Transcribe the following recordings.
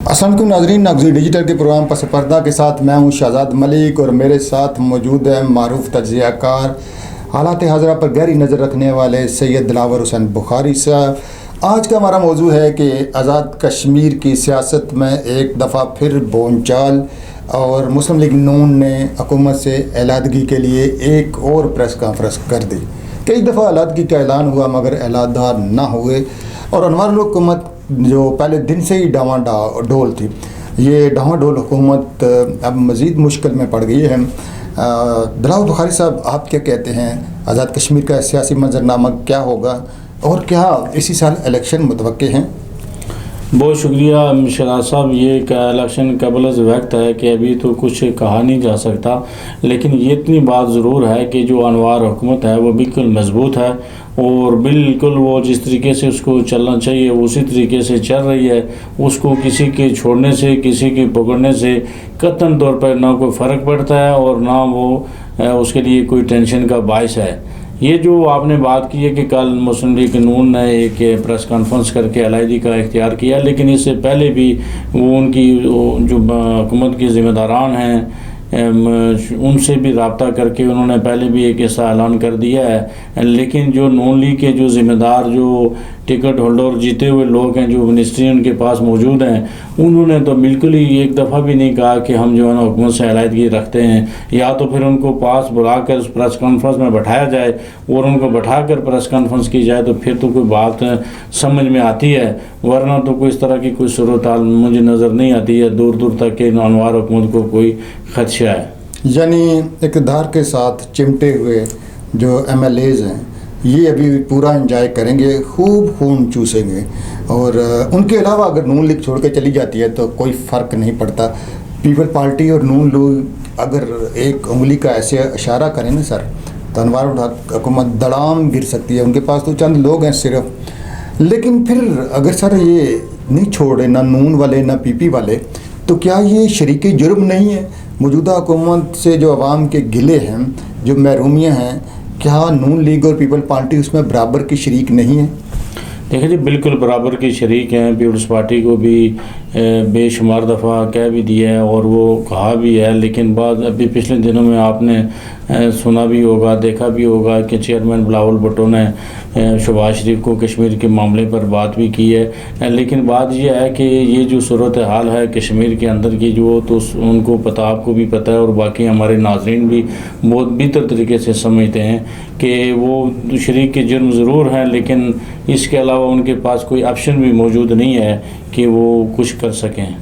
अस्सलाम वालेकुम नाज़रीन, नगज़ी डिजिटल के प्रोग्राम पस पर्दा के साथ मैं हूं शहजाद मलिक और मेरे साथ मौजूद है मारूफ तज्ज़ियाकार, हालात हाज़रा पर गहरी नज़र रखने वाले सैयद दिलावर हुसैन बुखारी साहब। आज का हमारा मौजू है कि आज़ाद कश्मीर की सियासत में एक दफ़ा फिर बोलचाल, और मुस्लिम लीग नून ने हुकूमत से अलहदगी के लिए एक और प्रेस कॉन्फ्रेंस कर दी। कई दफ़ा अलहदगी का ऐलान हुआ मगर अलहदा ना हुए, और अनवर हुकूमत जो पहले दिन से ही डावाडोल थी, ये डावाडोल हुकूमत अब मज़ीद मुश्किल में पड़ गई है। दिलावर बुखारी साहब, आप क्या कहते हैं, आज़ाद कश्मीर का सियासी मंजरनामा क्या होगा और क्या इसी साल इलेक्शन मुतवक्के हैं? बहुत शुक्रिया शहजाद साहब। ये इलेक्शन कबल वक्त है कि अभी तो कुछ कहा नहीं जा सकता, लेकिन ये इतनी बात ज़रूर है कि जो अनवार हुकूमत है वो बिल्कुल मजबूत है और बिल्कुल वो जिस तरीके से उसको चलना चाहिए उसी तरीके से चल रही है। उसको किसी के छोड़ने से, किसी के पकड़ने से कतई तौर पर ना कोई फ़र्क पड़ता है और ना वो उसके लिए कोई टेंशन का बायस है। ये जो आपने बात की है कि कल मुस्लिम लीग नून ने एक प्रेस कॉन्फ्रेंस करके अलहदगी का इख्तियार किया, लेकिन इससे पहले भी वो उनकी जो हुकूमत के ज़िम्मेदारान हैं उनसे भी रब्ता करके उन्होंने पहले भी एक ऐसा ऐलान कर दिया है। लेकिन जो नून लीग के जो ज़िम्मेदार, जो टिकट होल्डर, जीते हुए लोग हैं, जो मिनिस्ट्री उनके पास मौजूद हैं, उन्होंने तो बिल्कुल ही एक दफ़ा भी नहीं कहा कि हम जो है ना हुकूमत से अलहदगी रखते हैं। या तो फिर उनको पास बुलाकर प्रेस कॉन्फ्रेंस में बैठाया जाए और उनको बैठाकर प्रेस कॉन्फ्रेंस की जाए तो फिर तो कोई बात समझ में आती है, वरना तो कोई इस तरह की कोई सूरत हाल मुझे नज़र नहीं आती है दूर दूर तक कि अनवार हुकूमत को कोई खदशा है। यानी इक़्तिदार के साथ चिमटे हुए जो MLAs हैं ये अभी पूरा एंजॉय करेंगे, खूब खून चूसेंगे, और उनके अलावा अगर नून लीग छोड़ के चली जाती है तो कोई फ़र्क नहीं पड़ता। पीपल पार्टी और नून लीग अगर एक उंगली का ऐसे इशारा करें ना सर, तो अनवार हुकूमत दड़ाम गिर सकती है। उनके पास तो चंद लोग हैं सिर्फ। लेकिन फिर अगर सर ये नहीं छोड़े ना नून वाले ना PP वाले, तो क्या ये शरीक जुर्म नहीं है? मौजूदा हुकूमत से जो अवाम के गिले हैं, जो महरूमियाँ हैं, क्या नून लीग और पीपल पार्टी उसमें बराबर की शरीक नहीं है? देखिए जी, बिल्कुल बराबर की शरीक हैं। पीपल्स पार्टी को भी बेशुमार दफ़ा कह भी दिया है और वो कहा भी है, लेकिन बाद अभी पिछले दिनों में आपने सुना भी होगा, देखा भी होगा कि चेयरमैन बिलावल भुट्टो ने शहबाज शरीफ को कश्मीर के मामले पर बात भी की है। लेकिन बात यह है कि ये जो सूरत हाल है कश्मीर के अंदर की, जो तो उनको पता, आपको भी पता है और बाकी हमारे नाज़रीन भी बहुत बेहतर तरीके से समझते हैं कि वो शरीक के जुर्म ज़रूर हैं, लेकिन इसके अलावा उनके पास कोई ऑप्शन भी मौजूद नहीं है कि वो कुछ कर सकें।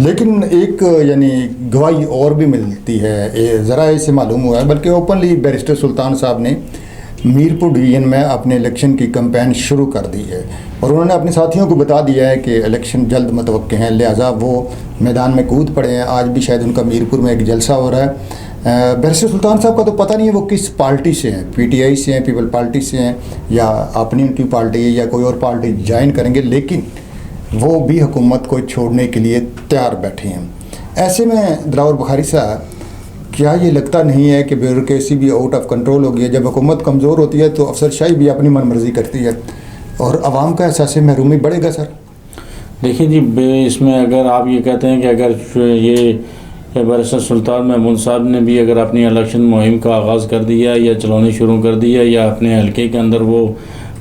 लेकिन एक यानी गवाही और भी मिलती है, ज़रा इससे मालूम हुआ है, बल्कि ओपनली बैरिस्टर सुल्तान साहब ने मीरपुर डिवीज़न में अपने इलेक्शन की कैंपेन शुरू कर दी है और उन्होंने अपने साथियों को बता दिया है कि इलेक्शन जल्द मुतवक्के हैं, लिहाजा वो मैदान में कूद पड़े हैं। आज भी शायद उनका मीरपुर में एक जलसा हो रहा है। बैरिस्टर सुल्तान साहब का तो पता नहीं है वो किस पार्टी से हैं, PTI से हैं, पीपल पार्टी से हैं, या अपनी उनकी पार्टी है या कोई और पार्टी ज्वाइन करेंगे, लेकिन वो भी हुकूमत को छोड़ने के लिए तैयार बैठे हैं। ऐसे में दिलावर बुखारी साहब, क्या ये लगता नहीं है कि ब्यूरोक्रेसी भी आउट ऑफ कंट्रोल हो गई है? जब हुकूमत कमज़ोर होती है तो अफसरशाही भी अपनी मनमर्जी करती है और आवाम का एहसास महरूमी बढ़ेगा सर। देखिए जी, इसमें अगर आप ये कहते हैं कि अगर ये बैरिस्टर सुल्तान महमूद साहब ने भी अगर अपनी इलेक्शन मुहिम का आगाज़ कर दिया या चलानी शुरू कर दिया या अपने हल्के के अंदर वो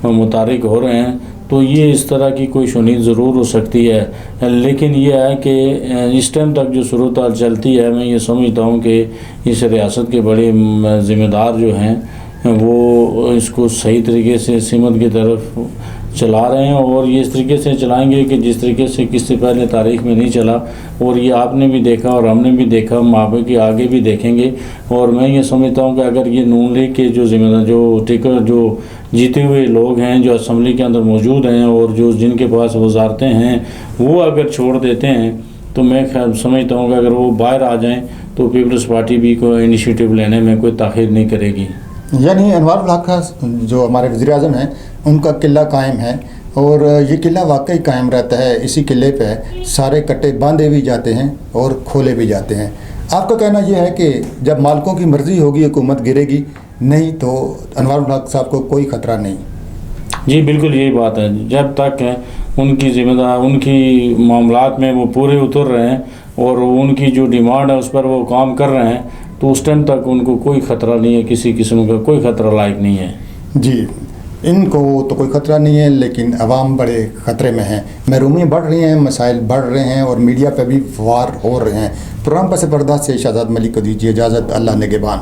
मुतारिक हो रहे हैं, तो ये इस तरह की कोई शुनीद ज़रूर हो सकती है। लेकिन ये है कि इस टाइम तक जो सूरत हाल चलती है, मैं ये समझता हूँ कि इस रियासत के बड़े ज़िम्मेदार जो हैं वो इसको सही तरीके से सिमत की तरफ चला रहे हैं और ये इस तरीके से चलाएंगे कि जिस तरीके से किसी पहले तारीख में नहीं चला। और ये आपने भी देखा और हमने भी देखा, मावे के आगे भी देखेंगे। और मैं ये समझता हूँ कि अगर ये नून लीग के जो ज़िम्मेदार, जो टिकट, जो जीते हुए लोग हैं, जो असम्बली के अंदर मौजूद हैं और जो जिनके पास वजारतें हैं, वो अगर छोड़ देते हैं तो मैं समझता हूँ कि अगर वो बाहर आ जाएँ तो पीपल्स पार्टी भी कोई इनिशिएटिव लेने में कोई ताख़ीर नहीं करेगी। यानी अनवर इलाका जो हमारे वज़ीर-ए-आज़म हैं उनका किला कायम है और ये किला वाकई कायम रहता है। इसी किले पे सारे कट्टे बांधे भी जाते हैं और खोले भी जाते हैं। आपका कहना यह है कि जब मालिकों की मर्ज़ी होगी हुकूमत गिरेगी, नहीं तो अनवर साहब को कोई ख़तरा नहीं? जी बिल्कुल यही बात है। जब तक ان کی ذمہ دار ان کی معاملات میں وہ پورے اتر رہے ہیں اور ان کی جو ڈیمانڈ ہے اس پر وہ کام کر رہے ہیں تو اس ٹائم تک ان کو کوئی خطرہ نہیں ہے، کسی قسم کا کوئی خطرہ لائق نہیں ہے۔ جی، ان کو تو کوئی خطرہ نہیں ہے، لیکن عوام بڑے خطرے میں ہیں، محرومیاں بڑھ رہی ہیں، مسائل بڑھ رہے ہیں اور میڈیا پہ بھی وار ہو رہے ہیں۔ پروگرام پس پردہ سے شہزاد ملک کو دیجیے اجازت، اللہ نگہبان۔